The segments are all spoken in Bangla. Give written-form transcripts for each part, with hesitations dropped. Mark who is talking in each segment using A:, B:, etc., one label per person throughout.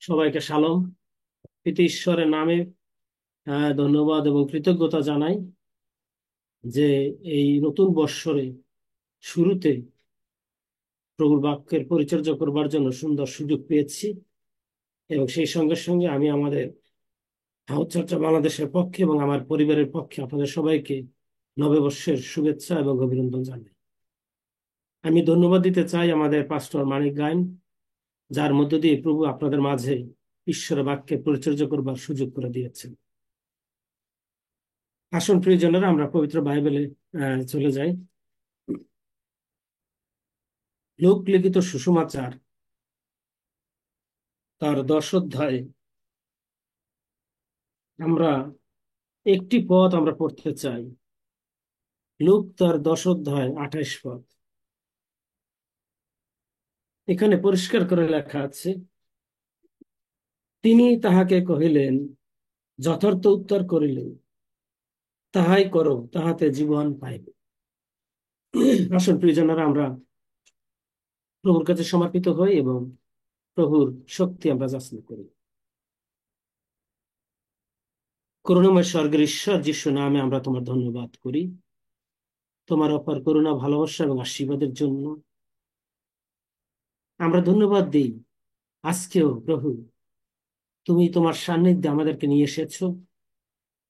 A: সবাইকে শাሎም। প্রীতি ঈশ্বরের নামে ধন্যবাদ এবং কৃতজ্ঞতা জানাই যে এই নতুন বৎসরে শুরুতে প্রভুর বাক্যের পরিচর্যা করবার জন্য সুন্দর সুযোগ পেয়েছি। এবং সেই সঙ্গে সঙ্গে আমি আমাদের হাউস চর্চা বাংলাদেশের পক্ষে এবং আমার পরিবারের পক্ষে আপনাদের সবাইকে নববর্ষের শুভেচ্ছা এবং অভিনন্দন জানাই। আমি ধন্যবাদ দিতে চাই আমাদের পাস্টর মানিক গায়েন, যার মধ্য দিয়ে প্রভু আপনাদের মাঝে ঈশ্বরের বাক্যের পরিচর্যা করবার সুযোগ করে দিয়েছেন। আসুন প্রিয়জনেরা, আমরা পবিত্র বাইবেলে চলে যাই। লোক লিখিত সুসমাচার তার 10 অধ্যায়ে আমরা একটি পদ আমরা পড়তে চাই। লুক তার 10 অধ্যায় 28 পদ। এখানে পরিষ্কার করে লেখা আছে, তিনি তাহাকে কহিলেন, যথার্থ উত্তর করিলেন, তাহাই করো, তাহাতে জীবন পাইবে। আসুন প্রিয়জনেরা, আমরা প্রভুর কাছে সমর্পিত হই এবং প্রভুর শক্তি আমরা যাচনা করি। করুণাময় স্বর্গের ঈশ্বর, যিশু নামে আমরা তোমার ধন্যবাদ করি, তোমার অপার করুণা, ভালোবাসা এবং আশীর্বাদের জন্য আমরা ধন্যবাদ দিই। আজকেও প্রভু, তুমি তোমার সান্নিধ্যে আমাদেরকে নিয়ে এসেছো,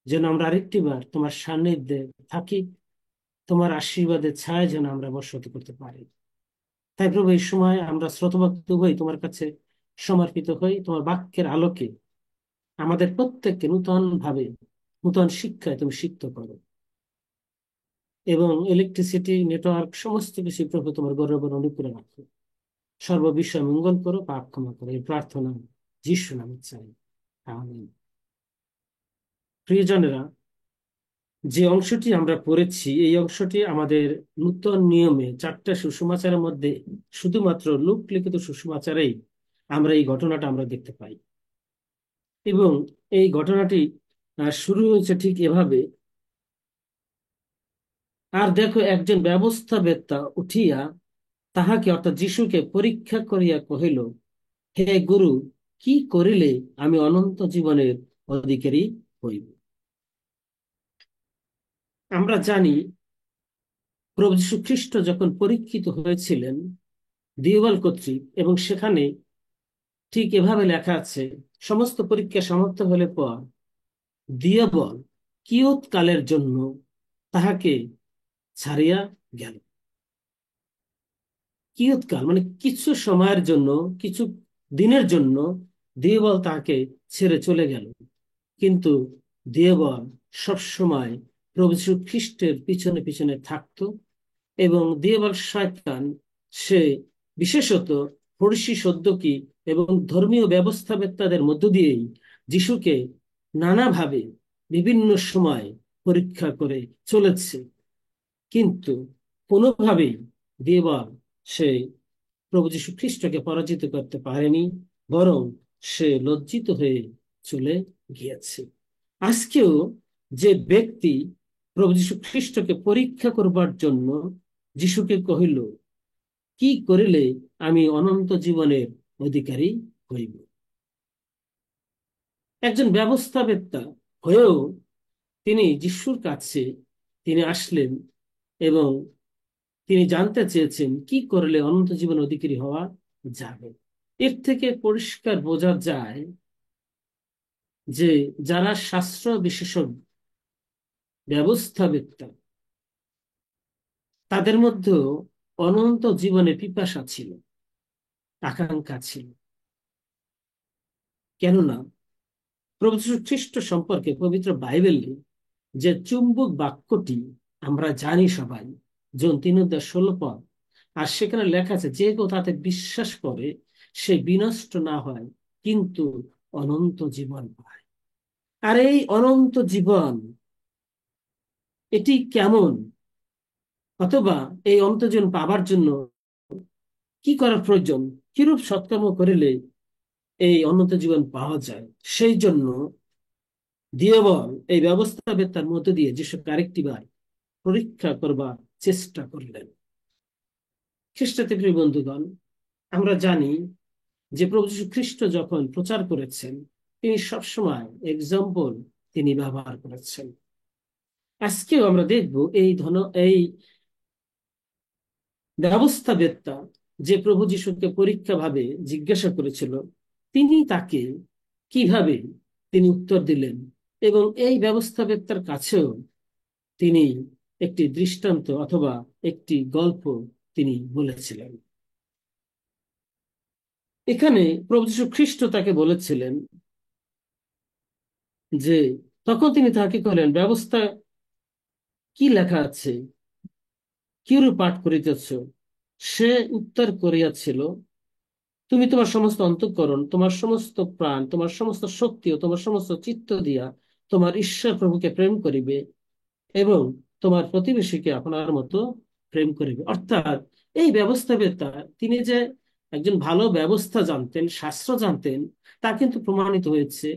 A: যেন আমরা আরেকটি বার তোমার সান্নিধ্যে থাকি, তোমার আশীর্বাদের ছায়া যেন আমরা বসবাস করতে পারি। তাই প্রভু, এই সময় আমরা শ্রোতভক্ত হই, তোমার কাছে সমর্পিত হই। তোমার বাক্যের আলোকে আমাদের প্রত্যেককে নূতন ভাবে, নূতন শিক্ষায় তুমি সিক্ত করো এবং ইলেকট্রিসিটি নেটওয়ার্ক সমস্ত কিছু প্রভু তোমার গৌরবের অনুকূলে রাখো। সর্ববিষয় মঙ্গল করো, পাপ ক্ষমা করো, এই প্রার্থনা যিশু নামে চাই, আমিন। প্রিয়জনেরা, যে অংশটি আমরা পড়েছি, এই অংশটি আমাদের নূতন নিয়মে 4টা সুসমাচারের মধ্যে শুধুমাত্র লূক লিখিত সুসমাচারেই আমরা এই ঘটনাটা আমরা দেখতে পাই। এবং এই ঘটনাটি শুরু হয়েছে ঠিক এভাবে। আর দেখো, একজন ব্যবস্থাবেত্তা উঠিয়া তাহাকে অর্থাৎ যিশুকে পরীক্ষা করিয়া কহিল, হে গুরু, কি করিলে আমি অনন্ত জীবনের অধিকারী হইব? আমরা জানি প্রভু যীশু খ্রিস্ট যখন পরীক্ষিত হয়েছিলেন দিয়েবল কর্তৃক, এবং সেখানে ঠিক এভাবে লেখা আছে, সমস্ত পরীক্ষা সমাপ্ত হলে পর দিয়েবল কিয়ৎকালের জন্য তাহাকে ছাড়িয়া গেল। কিয়ৎকাল মানে কিছু সময়ের জন্য, কিছু দিনের জন্য দিয়েবল তাহাকে ছেড়ে চলে গেল। কিন্তু দিয়েবল সবসময় প্রভু যীশু খ্রিস্টের পিছনে পিছনে থাকতো। এবং দিয়েবল শয়তান, সে বিশেষত ফরিসি সদ্দুকী এবং ধর্মীয় ব্যবস্থাবেত্তাদের মধ্য দিয়েই যিশুকে নানাভাবে বিভিন্ন সময় পরীক্ষা করে চলেছে। কিন্তু কোনোভাবেই দিয়েবল সে প্রভু যীশু খ্রিস্টকে পরাজিত করতে পারেনি, বরং সে লজ্জিত হয়ে চলে গিয়েছে। আজকেও যে ব্যক্তি প্রভু যীশু খ্রিস্টকে পরীক্ষা করবার জন্য যিশুকে কহিল, কি করিলে আমি অনন্ত জীবনের অধিকারী হইব, একজন ব্যবস্থাবেত্তা হয়েও তিনি যিশুর কাছে তিনি আসলেন এবং তিনি জানতে চেয়েছেন কি করলে অনন্ত জীবন অধিকারী হওয়া যাবে। এর থেকে পরিষ্কার বোঝা যায় যে যারা শাস্ত্র বিশেষজ্ঞ ব্যবস্থাবেত্তা, তাদের মধ্যেও অনন্ত জীবনের পিপাসা ছিল, আকাঙ্ক্ষা ছিল। কেননা প্রভু যীশু খ্রিস্ট সম্পর্কে পবিত্র বাইবেলে যে চুম্বক বাক্যটি আমরা জানি সবাই, জন 3:16, আর সেখানে লেখা আছে, যে কেউ তাতে বিশ্বাস করে সে বিনষ্ট না হয় কিন্তু অনন্ত জীবন পায়। আর এই অনন্ত জীবন এটি কেমন, অথবা এই অনন্ত জীবন পাবার জন্য কি করার প্রয়োজন, কিরূপ সৎকর্ম করিলে এই অনন্ত জীবন পাওয়া যায়, সেই জন্য দিয়েবল এই ব্যবস্থাবেত্তার মধ্য দিয়ে যিশুকে আরেকটি বার পরীক্ষা করবার চেষ্টা করলেন। খ্রিস্টাতে প্রিয় বন্ধুগণ, আমরা জানি যে প্রভু যীশু খ্রিস্ট যখন প্রচার করেছেন, তিনি সবসময় এক্সাম্পল তিনি ব্যবহার করেছেন। আজকেও আমরা দেখব এই ব্যবস্থাবেত্তা যে প্রভু যিশুকে পরীক্ষা ভাবে জিজ্ঞাসা করেছিল, তিনি তাকে কিভাবে তিনি উত্তর দিলেন, এবং এই ব্যবস্থাবেত্তার কাছেও তিনি একটি দৃষ্টান্ত অথবা একটি গল্প তিনি বলেছিলেন। এখানে প্রভু যীশু খ্রিস্ট তাকে বলেছিলেন যে, তখন তিনি তাকে করেন, ব্যবস্থা কি লেখা আছে, কিরূপ পাঠ করিতেছ? সে উত্তর করিয়াছিল, তুমি তোমার সমস্ত অন্তঃকরণ, তোমার সমস্ত প্রাণ, তোমার সমস্ত শক্তি ও তোমার সমস্ত চিত্ত দিয়া তোমার ঈশ্বর প্রভুকে প্রেম করিবে এবং তোমার প্রতিবেশীকে আপনার মতো প্রেম করিবে। অর্থাৎ এই ব্যবস্থাবেত্তা তিনি যে একজন ভালো ব্যবস্থা জানতেন, শাস্ত্র জানতেন, তা কিন্তু প্রমাণিত হয়েছে।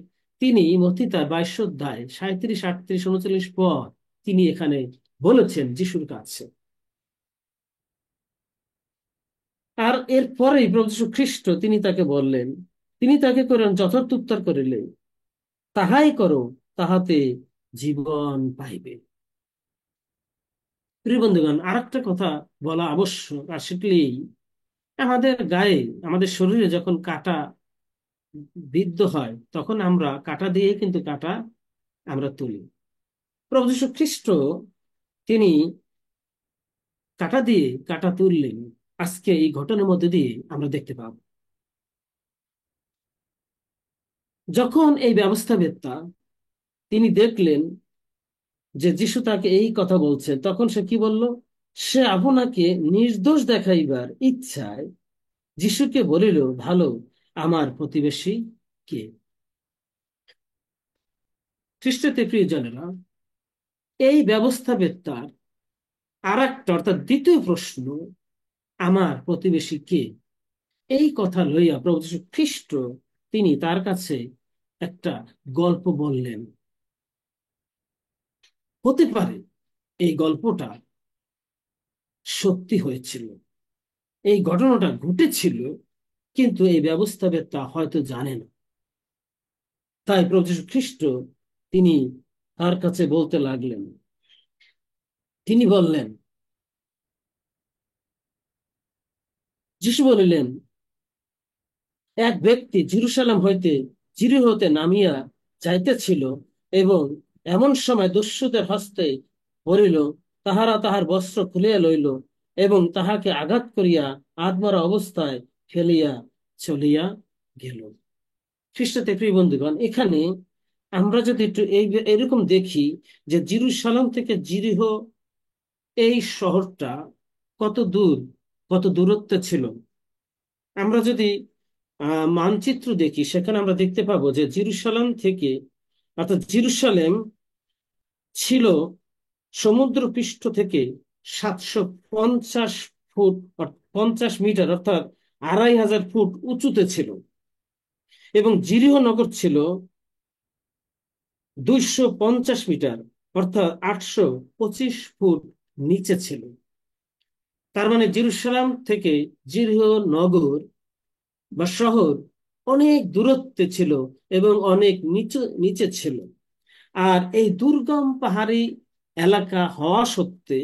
A: তিনি মথিতা তার 22 অধ্যায় 37, 38, 39 পদ তিনি এখানে বলেছেন যিশুর কাছে। আর এরপরেই প্রভু যীশু খ্রিস্ট তিনি তাকে বললেন, তিনি তাকে করেন যথার্থ উত্তর করিলে, তাহাই করো, তাহাতে জীবন পাইবে। প্রিয় বন্ধুগণ, আর একটা কথা বলা আবশ্যক, আর সেটি আমাদের গায়ে, আমাদের শরীরে যখন কাটা বিদ্ধ হয়, তখন আমরা কাটা দিয়ে কিন্তু কাটা আমরা তুলি। প্রভু যীশু খ্রিস্ট তিনি কাটা দিয়ে কাটা তুললেন। আজকে এই ঘটনার মধ্যে দিয়ে আমরা দেখতে পাব, যখন এই ব্যবস্থাবেত্তা তিনি দেখলেন যে যিশু তাকে এই কথা বলছে, তখন সে কি বলল? সে আপনাকে নির্দোষ দেখাইবার ইচ্ছায় যিশুকে বলিল, ভালো, আমার প্রতিবেশী কে? খ্রিস্টতে প্রিয়জনেরা, এই ব্যবস্থাবেত্তার আর একটা অর্থাৎ দ্বিতীয় প্রশ্ন, আমার প্রতিবেশী কে, এই কথা লইয়া প্রভু যীশু খ্রিস্ট তিনি তার কাছে একটা গল্প বললেন। হতে পারে এই গল্পটা সত্যি হয়েছিল, এই ঘটনাটা ঘটেছিল, কিন্তু এই ব্যবস্থাবেত্তা হয়তো জানে না। তাই প্রভু যীশু খ্রিস্ট তিনি তার কাছে বলতে লাগলেন, তিনি বললেন, যিশু বলিলেন, এক ব্যক্তি জেরুজালেম হইতে যিরিহোতে নামিয়া যাইতেছিল, এবং এমন সময় দস্যুদের হস্তে পড়িল। তাহারা তাহার বস্ত্র খুলিয়া লইল এবং তাহাকে আঘাত করিয়া আধমরা অবস্থায় ফেলিয়া চলিয়া গেল। খ্রিস্টতে প্রিয় বন্ধুগণ, এখানে আমরা যদি একটু এরকম দেখি যে জেরুজালেম থেকে যিরিহ এই শহরটা কত দূর, কত দূরত্বে ছিল। আমরা যদি মানচিত্র দেখি, সেখানে আমরা দেখতে পাবো যে জেরুজালেম থেকে, অর্থাৎ জেরুজালেম ছিল সমুদ্রপৃষ্ঠ থেকে 750 ফুট 50 মিটার, অর্থাৎ 2500 ফুট উঁচুতে ছিল, এবং যিরিহ নগর ছিল 250 মিটার, অর্থাৎ 825 ফুট নিচে ছিল। তার মানে জেরুজালেম থেকে যিরিহ নগর বা শহর অনেক দূরত্বে ছিল এবং অনেক নিচে নিচে ছিল। আর এই দুর্গম পাহাড়ি এলাকা হওয়া সত্ত্বে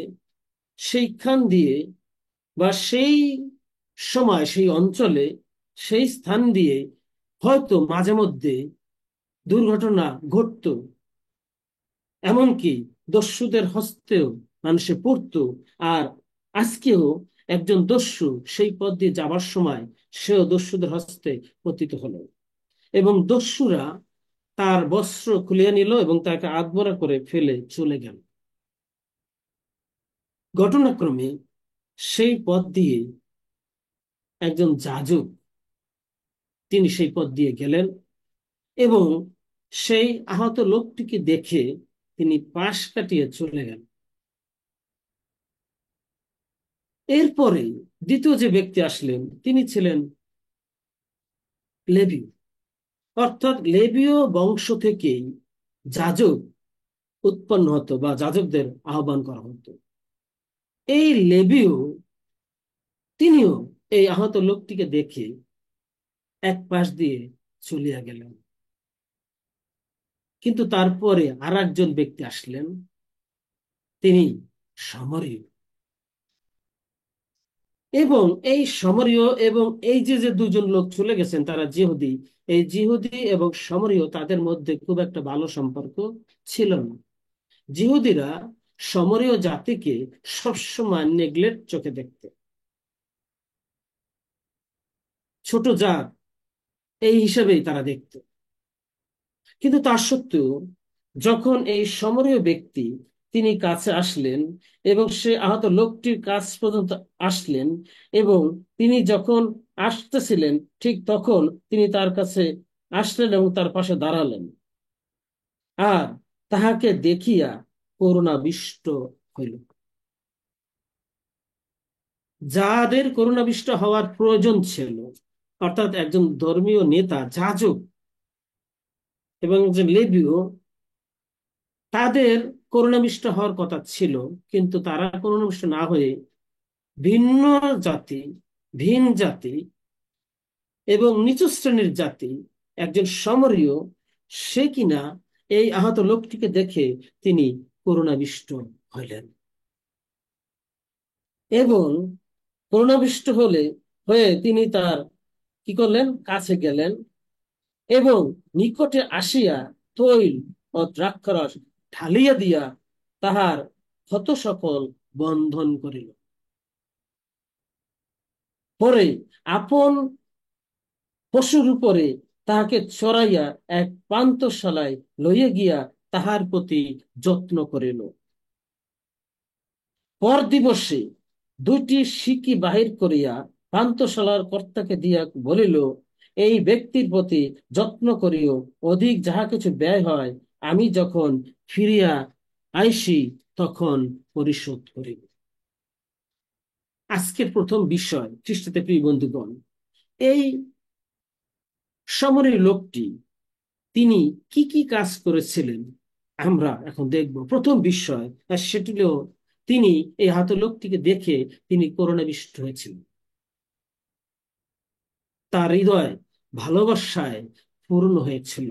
A: সেইখান দিয়ে বা সেই সময় সেই অঞ্চলে সেই স্থান দিয়ে হয়তো মাঝে মধ্যে দুর্ঘটনা ঘটত, এমনকি দস্যুদের হস্তেও মানুষে পড়তো। আর আজকেও একজন দস্যু সেই পথ দিয়ে যাবার সময় সেও দস্যুদের হস্তে পতিত হলো, এবং দস্যুরা তার বস্ত্র খুলিয়ে নিল এবং তাকে আধমরা করে ফেলে চলে গেল। ঘটনাক্রমে সেই পথ দিয়ে একজন যাজক তিনি সেই পথ দিয়ে গেলেন এবং সেই আহত লোকটিকে দেখে তিনি পাশ কাটিয়ে চলে গেলেন। এরপরে দ্বিতীয় যে ব্যক্তি আসলেন তিনি ছিলেন লেবীয়, অর্থাৎ লেবীয় বংশ থেকেই যাজক উৎপন্ন হতো বা যাজকদের আহ্বান করা হতো। এই লেবীয় তিনিও এই আহত লোকটিকে দেখে এক পাশ দিয়ে চলিয়া গেলেন। কিন্তু তারপরে আর একজন ব্যক্তি আসলেন, তিনি সমরীয়। এবং এই সমরীয় এবং এই যে যে দুজন লোক চলে গেছেন তারা জিহুদি, এই জিহুদি এবং সমরীয় তাদের মধ্যে খুব একটা ভালো সম্পর্ক ছিল না। জিহুদিরা সমরীয় জাতিকে সবসময় নেগলেক্ট চোখে দেখতে, ছোট জাত এই হিসেবেই তারা দেখত। কিন্তু তা সত্ত্বেও যখন এই সমরীয় ব্যক্তি তিনি কাছে আসলেন এবং সে আহত লোকটির কাছ পর্যন্ত আসলেন, এবং তিনি যখন আসতেছিলেন ঠিক তখন তিনি তার কাছে আসলেন এবং তার পাশে দাঁড়ালেন, আর তাহাকে দেখিয়া করুণাবিষ্ট হইল। যাদের করুণাবিষ্ট হওয়ার প্রয়োজন ছিল, অর্থাৎ একজন ধর্মীয় নেতা, যাজক এবং একজন লেবীয়, তাদের করুণাবিষ্ট হওয়ার কথা ছিল, কিন্তু তারা করুণাবিষ্ট না হয়ে ভিন্ন জাতি, ভিন জাতি এবং নিচু শ্রেণীর জাতি একজন সমরীয়, সে কিনা এই আহত লোকটিকে দেখে তিনি করুণাবিষ্ট হইলেন। এবং করুণাবিষ্ট হয়ে তিনি তার কি করলেন, কাছে গেলেন এবং নিকটে আসিয়া তৈল ও দ্রাক্ষারস ঢালিয়া দিয়া তাহার ক্ষত সকল বন্ধন করিল। পরে আপন পশুর উপরে তাহাকে চড়াইয়া এক পান্থশালায় লইয়া গিয়া তাহার প্রতি যত্ন করিল। পর দিবসে দুইটি সিকি বাহির করিয়া পান্থশালার কর্তাকে দিয়া বলিল, এই ব্যক্তির প্রতি যত্ন করিও, অধিক যাহা কিছু ব্যয় হয় আমি যখন ফিরিয়া আইসি তখন পরিশোধ করিব। আজকের প্রথম বিষয়, খ্রিস্টতে প্রিয় বন্ধুগণ, এই সমরের লোকটি তিনি কি কি কাজ করেছিলেন আমরা এখন দেখব। প্রথম বিষয়, আর সেটি হলো তিনি এই আহত লোকটিকে দেখে তিনি করুণাবিষ্ট হয়েছিলেন। তার হৃদয় ভালোবাসায় পূর্ণ হয়েছিল,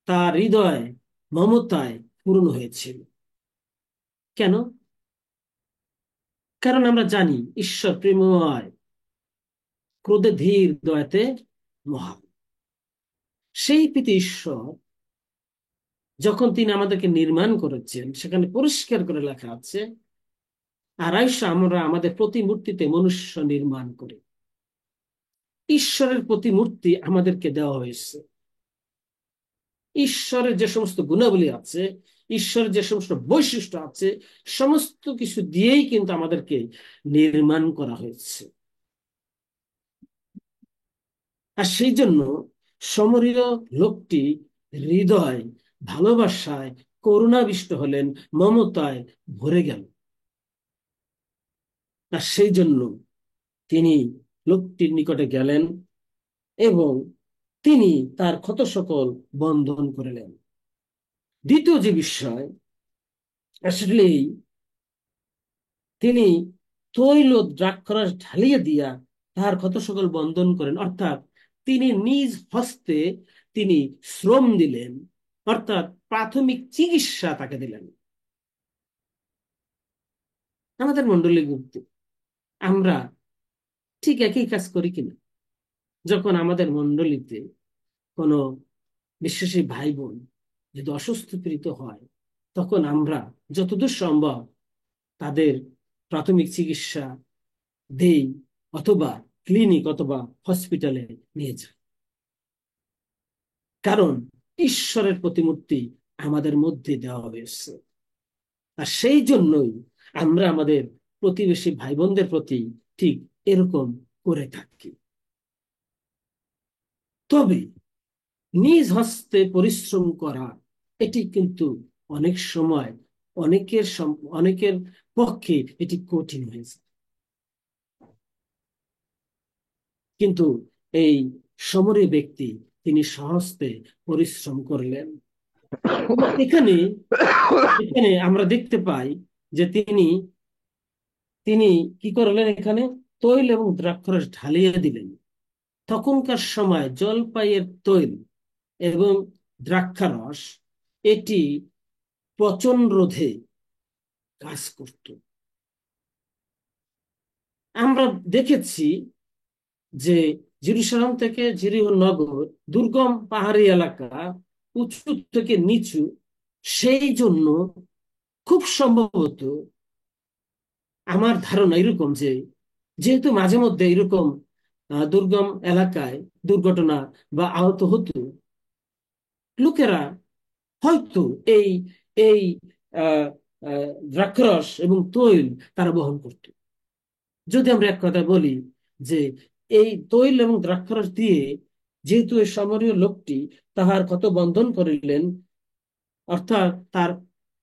A: তার হৃদয় মমতায় পূর্ণ হয়েছিল। কেন? কারণ আমরা জানি ঈশ্বর প্রেমময়, ক্রোধে ধীর, দয়াতে মহান। সেই পিতা ঈশ্বর যখন তিনি আমাদেরকে নির্মাণ করেছেন, সেখানে পরিষ্কার করে লেখা আছে, আর আমরা আমাদের প্রতিমূর্তিতে মনুষ্য নির্মাণ করি। ঈশ্বরের প্রতিমূর্তি আমাদেরকে দেওয়া হয়েছে। ঈশ্বরের যে সমস্ত গুণাবলী আছে, ঈশ্বরের যে সমস্ত বৈশিষ্ট্য আছে, সমস্ত কিছু দিয়েই কিন্তু আমাদেরকে নির্মাণ করা হয়েছে। আর সেই জন্য সমরীয় লোকটি হৃদয় ভালোবাসায় করুণাবিষ্ট হলেন, মমতায় ভরে গেল। আর সেই জন্য তিনি লোকটির নিকটে গেলেন এবং তিনি তার ক্ষত সকল বন্ধন করিলেন। দ্বিতীয় যে বিষয়, আসলে তিনি তৈল দ্রাক্ষরস ঢালিয়ে দিয়া তাহার ক্ষত সকল বন্ধন করেন, অর্থাৎ তিনি নিজ হস্তে তিনি শ্রম দিলেন, অর্থাৎ প্রাথমিক চিকিৎসা তাকে দিলেন। আমাদের মণ্ডলী গুপ্তি আমরা ঠিক একই কাজ করি কিনা? যখন আমাদের মণ্ডলীতে কোনো বিশ্বাসী ভাই বোন যদি অসুস্থ পীড়িত হয়, তখন আমরা যতদূর সম্ভব তাদের প্রাথমিক চিকিৎসা দেই, অথবা ক্লিনিক অথবা হসপিটালে নিয়ে যাই। কারণ ঈশ্বরের প্রতিমূর্তি আমাদের মধ্যে দেওয়া হয়েছে। আর সেই জন্যই আমরা আমাদের প্রতিবেশী ভাই বোনদের প্রতি ঠিক এরকম করে থাকি। তবে নিজ হস্তে পরিশ্রম করা, এটি কিন্তু অনেক সময় অনেকের পক্ষে এটি কঠিন হয়েছে। কিন্তু এই সমরীয় ব্যক্তি তিনি সহস্তে পরিশ্রম করলেন। এবং এখানে এখানে আমরা দেখতে পাই যে তিনি তিনি কি করলেন, এখানে তৈল এবং দ্রাক্ষরস ঢালিয়ে দিলেন। তখনকার সময় জলপাইয়ের তৈল এবং দ্রাক্ষারস এটি পচন রোধে কাজ করত। আমরা দেখেছি যে জেরুসালাম থেকে জেরিও নগর দুর্গম পাহাড়ি এলাকা, উঁচু থেকে নিচু, সেই জন্য খুব সম্ভবত আমার ধারণা এরকম যে যেহেতু মাঝে মধ্যে এরকম দুর্গম এলাকায় দুর্ঘটনা বা আহত হতো, লোকেরা হয়তো এই এই আহ দ্রাক্ষরস এবং তৈল তারা বহন করত। যদি আমরা এক কথা বলি যে এই তৈল এবং দ্রাক্ষারস দিয়ে যেহেতু এই সামরীয় লোকটি তাহার ক্ষত বন্ধন করিলেন, অর্থাৎ তার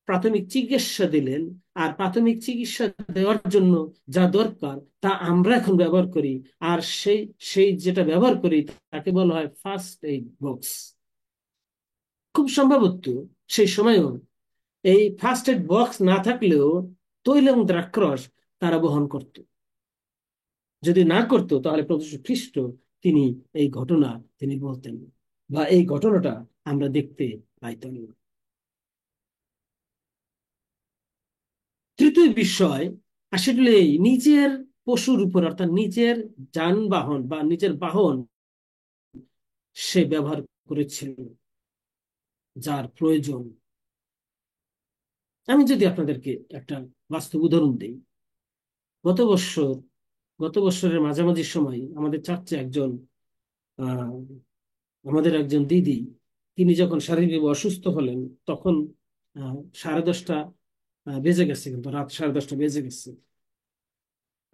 A: প্রাথমিক চিকিৎসা দিলেন, আর প্রাথমিক চিকিৎসা দেওয়ার জন্য যা দরকার তা আমরা এখন ব্যবহার করি, আর সেই সেই যেটা ব্যবহার করি তাকে বলা হয় ফার্স্ট এইড বক্স। খুব সম্ভবত সেই সময়ও এই ফার্স্ট এড বক্স না থাকলেও তৈল এবং দ্রাক্ষরস তারা বহন করত। যদি না করতো তাহলে প্রভু যীশু খ্রিস্ট তিনি এই ঘটনা তিনি বলতেন, বা এই ঘটনাটা আমরা দেখতে পাইতাম না। তৃতীয় বিষয় আসলে নিজের পশুর উপর, অর্থাৎ নিজের যানবাহন বা নিজের বাহন সে ব্যবহার করেছিল যার প্রয়োজন। আমি যদি আপনাদেরকে একটা বাস্তব উদাহরণ দিই, গত বছর গত বছরের মাঝামাঝি সময় আমাদের চার্চে একজন আহ আমাদের একজন দিদি, তিনি যখন শারীরিকভাবে অসুস্থ হলেন তখন 10:30 বেজে গেছে, কিন্তু রাত 10:30 বেজে গেছে।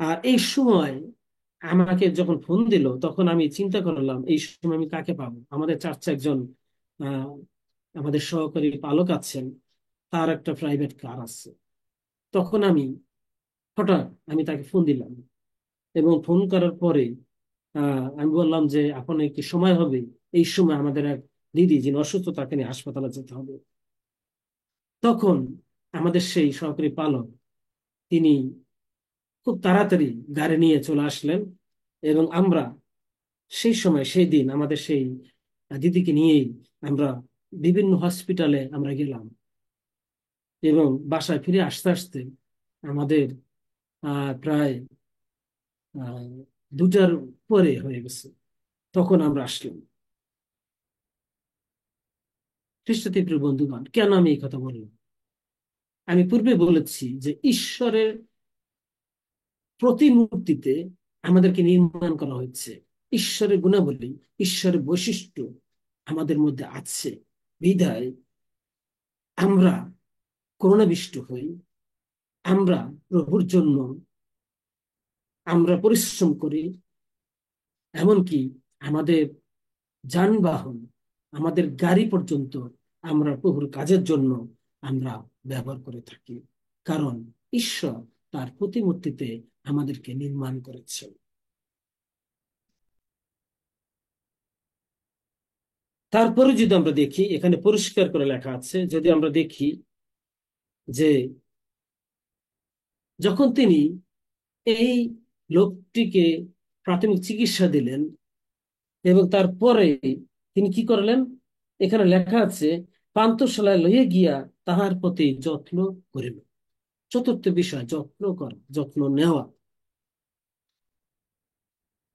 A: আর এই সময় আমাকে যখন ফোন দিল তখন আমি চিন্তা করলাম এই সময় আমি কাকে পাবো। আমাদের চার্চে একজন আহ আমাদের সহকারী পালক আছেন, তার একটা প্রাইভেট কার আছে। তখন হঠাৎ আমি তাকে ফোন দিলাম, এবং ফোন করার পরে আমি বললাম যে আপনার কি সময় হবে, এই সময় আমাদের এক দিদি যিনি অসুস্থ তাকে নিয়ে হাসপাতালে যেতে হবে। তখন আমাদের সেই সহকারী পালক তিনি খুব তাড়াতাড়ি গাড়ি নিয়ে চলে আসলেন, এবং আমরা সেই সময় সেই দিন আমাদের সেই দিদিকে নিয়েই আমরা বিভিন্ন হসপিটালে আমরা গেলাম, এবং বাসায় ফিরে আসতে আসতে আমাদের প্রায় আহ 2টার পরে হয়ে গেছে। তখন আমরা আসলাম। খ্রিস্টতে প্রিয় বন্ধুগণ, কেন আমি এই কথা বললাম? আমি পূর্বে বলেছি যে ঈশ্বরের প্রতিমূর্তিতে আমাদেরকে নির্মাণ করা হয়েছে। ঈশ্বরের গুণাবলী, ঈশ্বরের বৈশিষ্ট্য আমাদের মধ্যে আছে বিধায় আমরা করুণাবিষ্ট হই, আমরা প্রভুর জন্য আমরা পরিশ্রম করি, এমনকি আমাদের যানবাহন, আমাদের গাড়ি পর্যন্ত আমরা প্রভুর কাজের জন্য আমরা ব্যবহার করে থাকি, কারণ ঈশ্বর তার প্রতিমূর্তিতে আমাদেরকে নির্মাণ করেছেন। তারপরে যদি আমরা দেখি, এখানে পরিষ্কার করে লেখা আছে, যদি আমরা দেখি যে যখন তিনি এই লোকটিকে প্রাথমিক চিকিৎসা দিলেন এবং তারপরে তিনি কি করলেন, এখানে লেখা আছে পান্থশালায় লইয়া গিয়া তাহার প্রতি যত্ন করিল। চতুর্থ বিষয়, যত্ন করা, যত্ন নেওয়া।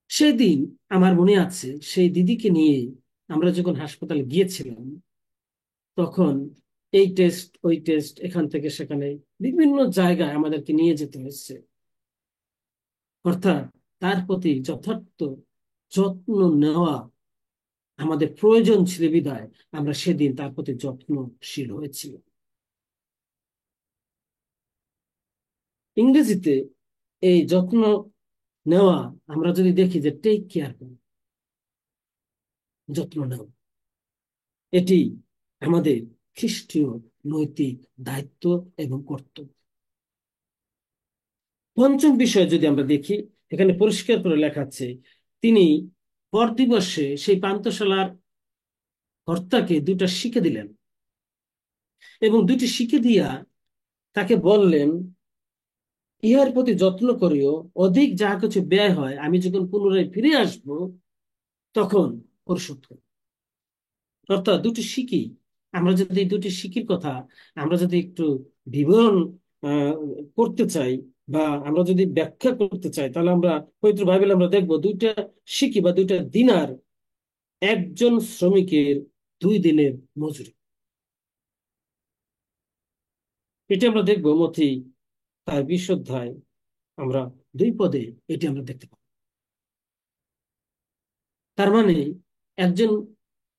A: সেদিন আমার মনে আছে সেই দিদিকে নিয়ে আমরা যখন হাসপাতালে গিয়েছিলাম, তখন এই টেস্ট ওই টেস্ট, এখান থেকে সেখানে বিভিন্ন জায়গায় আমাদেরকে নিয়ে যেতে হয়েছে। অর্থাৎ তার প্রতি যথার্থ যত্ন নেওয়া আমাদের প্রয়োজন ছিল বিধায় আমরা সেদিন তার প্রতি যত্নশীল হয়েছিল। ইংরেজিতে এই যত্ন নেওয়া আমরা যদি দেখি যে টেক কেয়ার করা, যত্ন নেওয়া, এটি আমাদের খ্রিস্টীয় নৈতিক দায়িত্ব এবং কর্তব্য। পঞ্চম বিষয় যদি আমরা দেখি, এখানে পরিষ্কার করে লেখা আছে তিনি পর দিবসে সেই পান্থশালার কর্তাকে 2টা শিখে দিলেন, এবং 2টি শিখে দিয়া তাকে বললেন ইহার প্রতি যত্ন করিও, অধিক যাহা কিছু ব্যয় হয় আমি যখন পুনরায় ফিরে আসব তখন পরিশোধ করে। অর্থাৎ দুটি সিকি, আমরা যদি এই দুটি সিকির কথা আমরা যদি একটু বিবরণ আহ, করতে চাই, বা আমরা যদি ব্যাখ্যা করতে চাই, তাহলে আমরা পবিত্র বাইবেলে আমরা দেখবো দুইটা সিকি বা দুইটা দিনার একজন শ্রমিকের 2 দিনের মজুরি। এটি আমরা দেখবো মথি তার 20 অধ্যায়, আমরা 2 পদে এটি আমরা দেখতে পাবো। তার মানে একজন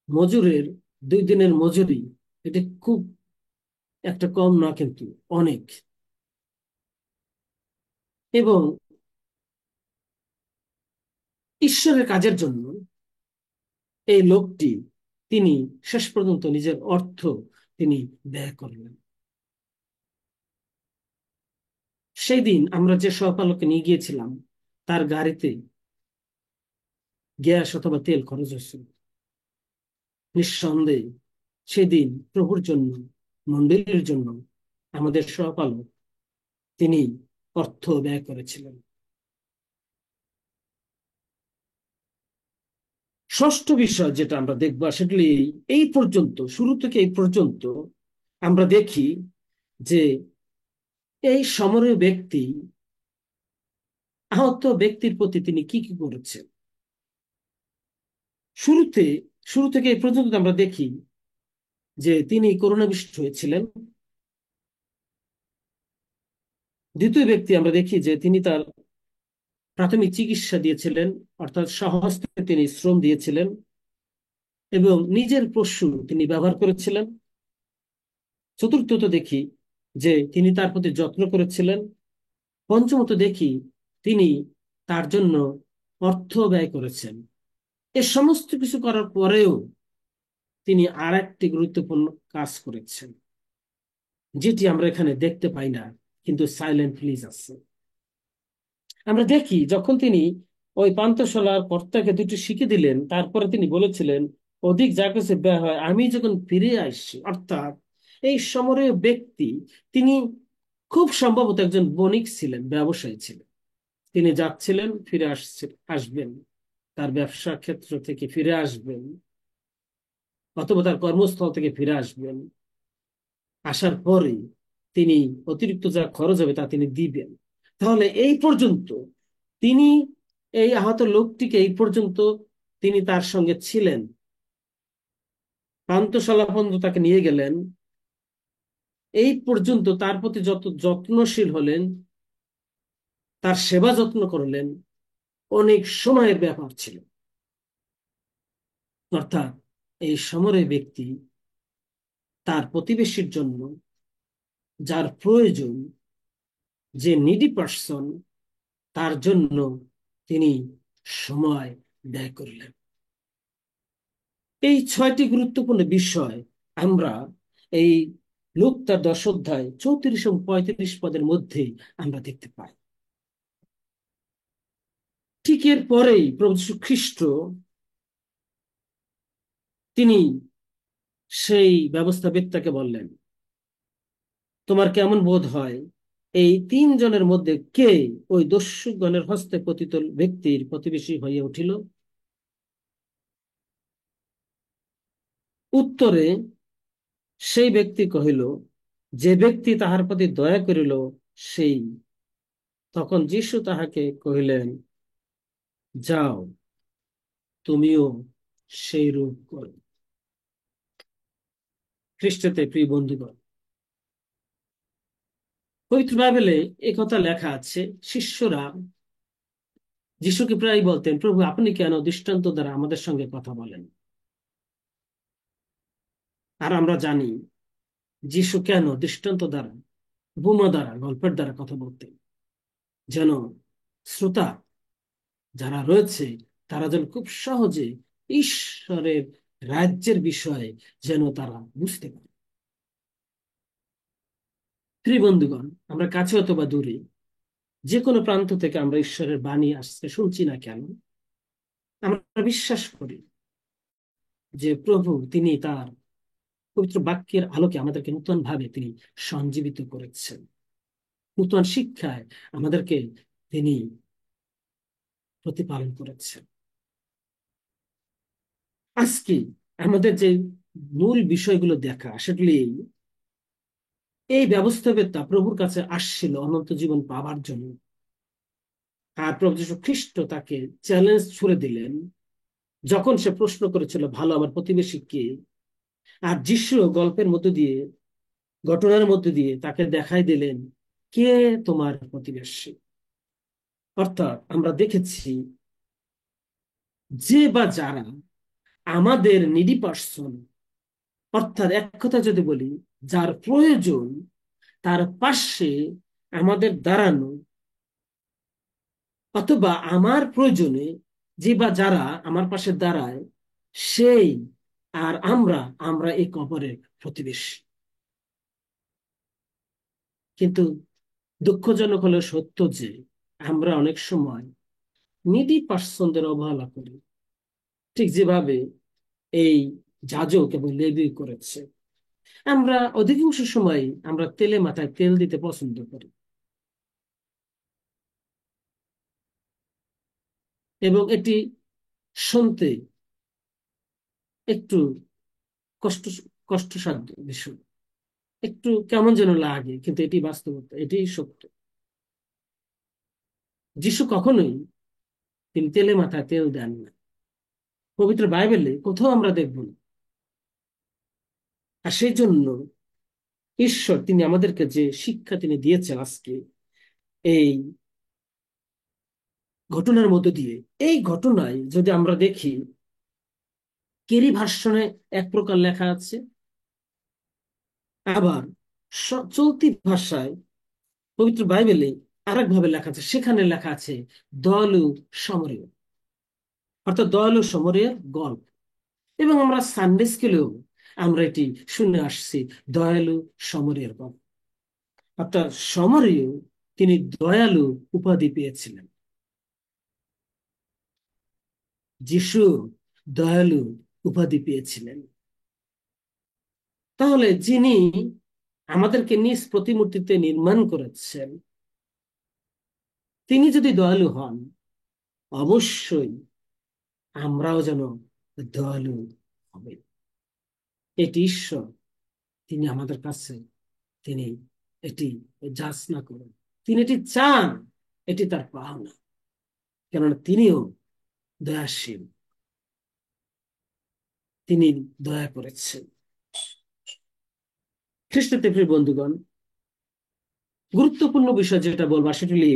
A: মজুরের 2 দিনের মজুরি, এটা খুব একটা কম না, কিন্তু অনেক। এবং ঈশ্বরের কাজের জন্য এই লোকটি, তিনি শেষ পর্যন্ত নিজের অর্থ তিনি ব্যয় করলেন। সেই দিন আমরা যে সহপালককে নিয়ে গিয়েছিলাম, তার গাড়িতে গ্যাস অথবা তেল খরচ হয়েছিল। নিঃসন্দেহে সেদিন প্রভুর জন্য, মণ্ডলীর জন্য আমাদের সহপালক তিনি অর্থ ব্যয় করেছিলেন। ষষ্ঠ বিষয় যেটা আমরা দেখবো, সেগুলি এই পর্যন্ত, শুরু থেকে এই পর্যন্ত আমরা দেখি যে এই সমরের ব্যক্তি আহত ব্যক্তির প্রতি তিনি কি কি করেছেন। শুরুতে শুরু থেকে এই পর্যন্ত আমরা দেখি যে তিনি করুণাবিষ্ট হয়েছিলেন। দ্বিতীয় ব্যক্তি আমরা দেখি যে তিনি তার প্রাথমিক চিকিৎসা দিয়েছিলেন, অর্থাৎ স্বহস্তে তিনি শ্রম দিয়েছিলেন এবং নিজের পশু তিনি ব্যবহার করেছিলেন। চতুর্থত দেখি যে তিনি তার প্রতি যত্ন করেছিলেন। পঞ্চমত দেখি তিনি তার জন্য অর্থ ব্যয় করেছেন। এ সমস্ত কিছু করার পরেও তিনি আর একটি গুরুত্বপূর্ণ কাজ করেছেন, যেটি আমরা এখানে দেখতে পাই না, কিন্তু সাইলেন্ট প্লিজ আছে। আমরা দেখি যখন তিনি ওই পান্থশালার কর্তাকে দুটি শিখে দিলেন, তারপরে তিনি বলেছিলেন, অধিক যা কিছু ব্যয় হয় আমি যখন ফিরে আসছি। অর্থাৎ এই সমরের ব্যক্তি, তিনি খুব সম্ভবত একজন বণিক ছিলেন, ব্যবসায়ী ছিলেন। তিনি যাচ্ছিলেন, ফিরে আসবেন, তার ব্যবসা ক্ষেত্র থেকে ফিরে আসবেন, অথবা তার কর্মস্থল থেকে ফিরে আসবেন। আসার পরে তিনি অতিরিক্ত যা খরচ হবে তা তিনি দিবেন। তাহলে এই পর্যন্ত তিনি এই আহত লোকটিকে এই পর্যন্ত তিনি তার সঙ্গে ছিলেন, পান্থশালা পর্যন্ত তাকে নিয়ে গেলেন, এই পর্যন্ত তার প্রতি যত যত্নশীল হলেন, তার সেবা যত্ন করলেন, অনেক সময়ের ব্যাপার ছিল। অর্থাৎ এই সমরের ব্যক্তি তার প্রতিবেশীর জন্য, যার প্রয়োজন, যে নিডি পার্সন, তার জন্য তিনি সময় ব্যয় করলেন। এই 6টি গুরুত্বপূর্ণ বিষয় আমরা এই লূক তার 10 অধ্যায় 34 এবং 35 পদের মধ্যে আমরা দেখতে পাই। ঠিক এর পরেই প্রভু যীশু খ্রিস্ট তিনি সেই ব্যবস্থাবিদটাকে বললেন, তোমার কেমন বোধ হয়, এই 3 জনের মধ্যে কে ওই দস্যুগণের হস্তে পতিত ব্যক্তির প্রতিবেশী হয়ে উঠিল? উত্তরে সেই ব্যক্তি কহিল, যে ব্যক্তি তাহার প্রতি দয়া করিল সেই। তখন যীশু তাহাকে কহিলেন, যাও, তুমিও সেই রূপ করো। খ্রিস্টতে প্রিয় বন্ধুগণ, পবিত্র বাইবেলে কথা লেখা আছে, শিষ্যরা যিশুকে প্রায় বলতেন, প্রভু আপনি কেন দৃষ্টান্ত দ্বারা আমাদের সঙ্গে কথা বলেন? আর আমরা জানি যিশু কেন দৃষ্টান্ত দ্বারা, উপমা দ্বারা, গল্পের দ্বারা কথা বলতেন, যেন শ্রোতা যারা রয়েছে তারা যেন খুব সহজে ঈশ্বরের রাজ্যের বিষয়ে যেন তারা বুঝতে পারে। প্রিয় বন্ধুগণ, আমরা কাছে অথবা দূরে যে কোনো প্রান্ত থেকে আমরা ঈশ্বরের বাণী আসতে শুনছি না কেন, আমরা বিশ্বাস করি যে প্রভু তিনি তার পবিত্র বাক্যের আলোকে আমাদেরকে নতুন ভাবে তিনি সঞ্জীবিত করেছেন, নতুন শিক্ষায় আমাদেরকে তিনি প্রতিপালন করেছেন। আজকে আমাদের যে মূল বিষয়গুলো দেখা সেগুলি এই ব্যবস্থাপেত্তা প্রভুর কাছে আসছিল অনন্ত জীবন পাওয়ার জন্য। আর প্রভু যীশু খ্রিস্ট তাকে চ্যালেঞ্জ ছুড়ে দিলেন যখন সে প্রশ্ন করেছিল, ভালো আমার প্রতিবেশী কে? আর যিশু গল্পের মধ্য দিয়ে, ঘটনার মধ্য দিয়ে তাকে দেখাই দিলেন কে তোমার প্রতিবেশী। অর্থাৎ আমরা দেখেছি যে বা যারা আমাদের নিডি পার্সন, অর্থাৎ এক কথা যদি বলি, যার প্রয়োজন তার পাশে আমাদের দাঁড়ানো, অথবা আমার প্রয়োজনে যে বা যারা আমার পাশে দাঁড়ায় সেই আর আমরা আমরা এক অপরের প্রতিবেশী। কিন্তু দুঃখজনক হলো সত্য যে আমরা অনেক সময় নিডি পার্সনদের অবহেলা করি, ঠিক যেভাবে এই যাজক এবং লেবী করেছে। আমরা অধিকাংশ সময় আমরা তেলে মাথায় তেল দিতে পছন্দ করি, এবং এটি শুনতে একটু কষ্ট কষ্টসাধ্য বিষয়, একটু কেমন যেন লাগে, কিন্তু এটি বাস্তবতা, এটি সত্য। যিশু কখনোই তিনি তেলে মাথায় তেল দেন না, পবিত্র বাইবেলে কোথাও আমরা দেখব না। আর সেই জন্য ঈশ্বর তিনি আমাদেরকে যে শিক্ষা তিনি দিয়েছেন আজকে এই ঘটনার মধ্য দিয়ে, এই ঘটনায় যদি আমরা দেখি, কেরি ভার্সনে এক প্রকার লেখা আছে, আবার চলতি ভাষায় পবিত্র বাইবেলে আরেক ভাবে লেখা আছে। সেখানে লেখা আছে দয়ালু সমরেয়, অর্থাৎ দয়ালু সমরের গল্প। এবং আমরা সানডে স্কুলেও আমরা এটি শুনে আসছি, দয়ালু সমরের গল্প। অর্থাৎ সমরেয় তিনি দয়ালু উপাধি পেয়েছিলেন, যিশু দয়ালু উপাধি পেয়েছিলেন। তাহলে যিনি আমাদেরকে নিজ প্রতিমূর্তিতে নির্মাণ করেছেন, তিনি যদি দয়ালু হন, অবশ্যই আমরাও যেন দয়ালু হবে। এটি ঈশ্বর তিনি আমাদের কাছে তিনি এটি যাচনা করেন, তিনি এটি চান, এটি তার পাওনা, কেননা তিনিও দয়াশীল, তিনি দয়া করেছেন। খ্রিস্টতে প্রিয় বন্ধুগণ, গুরুত্বপূর্ণ বিষয় যেটা বলবো সেটা হলো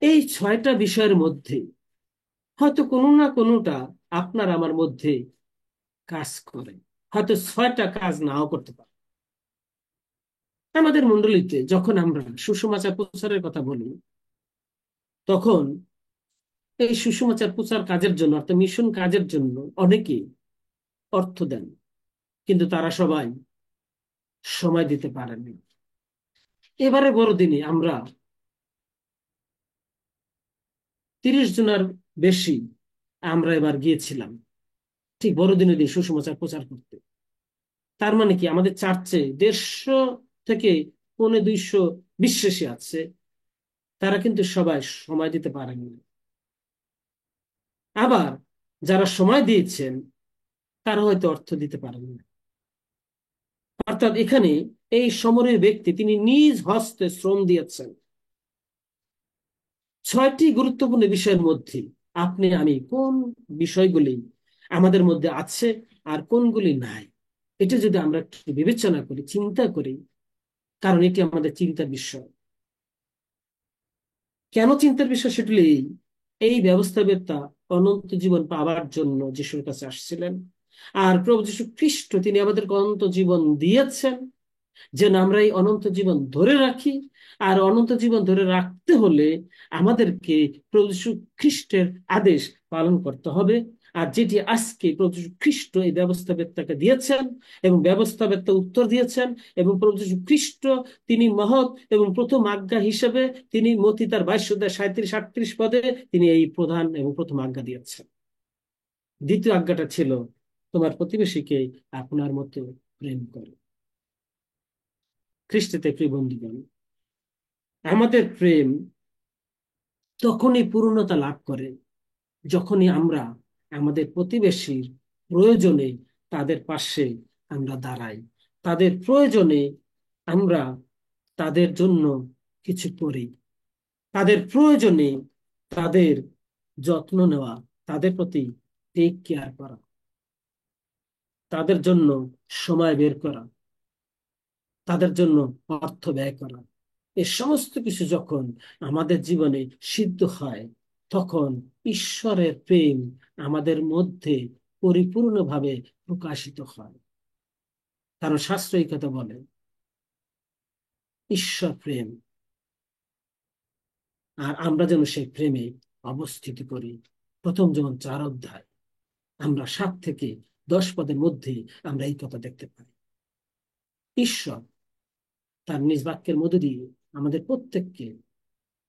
A: এই ছয়টা বিষয়ের মধ্যে হয়তো কোনো না কোনোটা আপনার আমার মধ্যে কাজ করে, হয়তো ছয়টা কাজ নাও করতে পারে। আমাদের মন্ডলীতে যখন আমরা সুসমাচার প্রচারের কথা বলি, তখন এই সুসমাচার প্রচার কাজের জন্য, অর্থাৎ মিশন কাজের জন্য অনেকে অর্থ দেন, কিন্তু তারা সবাই সময় দিতে পারেননি। এবারে বড়দিনে আমরা 30 জনের বেশি আমরা এবার গিয়েছিলাম ঠিক বড়দিনের দিন সুসমাচার প্রচার করতে। তার মানে কি, আমাদের চার্চে 150 থেকে 250 বিশ্বাসী আছে, তারা কিন্তু সবাই সময় দিতে পারেননি। আবার যারা সময় দিয়েছেন তারা হয়তো অর্থ দিতে পারেননি। অর্থাৎ এখানে এই সমরের ব্যক্তি তিনি নিজ হস্তে শ্রম দিয়েছেন। ছয়টি গুরুত্বপূর্ণ বিষয়ের মধ্যে আপনি আমি কোন বিষয়গুলি আমাদের মধ্যে আছে আর কোনগুলি নাই, এটা যদি আমরা একটু বিবেচনা করি, চিন্তা করি, কারণ এটি আমাদের চিন্তার বিষয়। কেন চিন্তার বিষয় সেটি এই ব্যবস্থাবেত্তা অনন্ত জীবন পাওয়ার জন্য যিশুর কাছে আসছিলেন। আর প্রভু যীশু খ্রিস্ট তিনি আমাদেরকে অনন্ত জীবন দিয়েছেন যেন আমরা এই অনন্ত জীবন ধরে রাখি। আর অনন্ত জীবন ধরে রাখতে হলে আমাদেরকে প্রভু যীশু খ্রিস্টের আদেশ পালন করতে হবে। আর যেটি আজকে প্রভু যীশু খ্রিস্ট এই ব্যবস্থাবেত্তাকে দিয়েছেন, এবং ব্যবস্থাবেত্তা উত্তর দিয়েছেন, এবং প্রভু যীশু খ্রিস্ট তিনি মহৎ এবং প্রথম আজ্ঞা হিসেবে তিনি মতি তার 22:37-38 পদে তিনি এই প্রধান এবং প্রথম আজ্ঞা দিয়েছেন। দ্বিতীয় আজ্ঞাটা ছিল, তোমার প্রতিবেশীকে আপনার মতো প্রেম করো। খ্রিস্টতে প্রিয় বন্ধুগণ, আমাদের প্রেম তখনই পূর্ণতা লাভ করে যখনই আমরা আমাদের প্রতিবেশীর প্রয়োজনে তাদের পাশে আমরা দাঁড়াই, তাদের প্রয়োজনে আমরা তাদের জন্য কিছু করি, তাদের প্রয়োজনে তাদের যত্ন নেওয়া, তাদের প্রতি টেক কেয়ার করা, তাদের জন্য সময় বের করা, তাদের জন্য অর্থ ব্যয় করা, এ সমস্ত কিছু যখন আমাদের জীবনে সিদ্ধ হয়, তখন ঈশ্বরের প্রেম আমাদের মধ্যে পরিপূর্ণভাবে প্রকাশিত হয়। কারণ শাস্ত্র এই কথা বলে, ঈশ্বর প্রেম, আর আমরা যেন সেই প্রেমে অবস্থিত করি। প্রথম জন 4 অধ্যায় আমরা 7 থেকে 10 পদের মধ্যে আমরা এই কথা দেখতে পাই। ঈশ্বর তার নিজ বাক্যের মধ্যে দিয়ে আমাদের প্রত্যেককে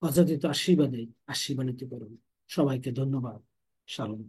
A: অযাচিত আশীর্বাদে আশীর্বাদিত করুন। সবাইকে ধন্যবাদ। শালোম।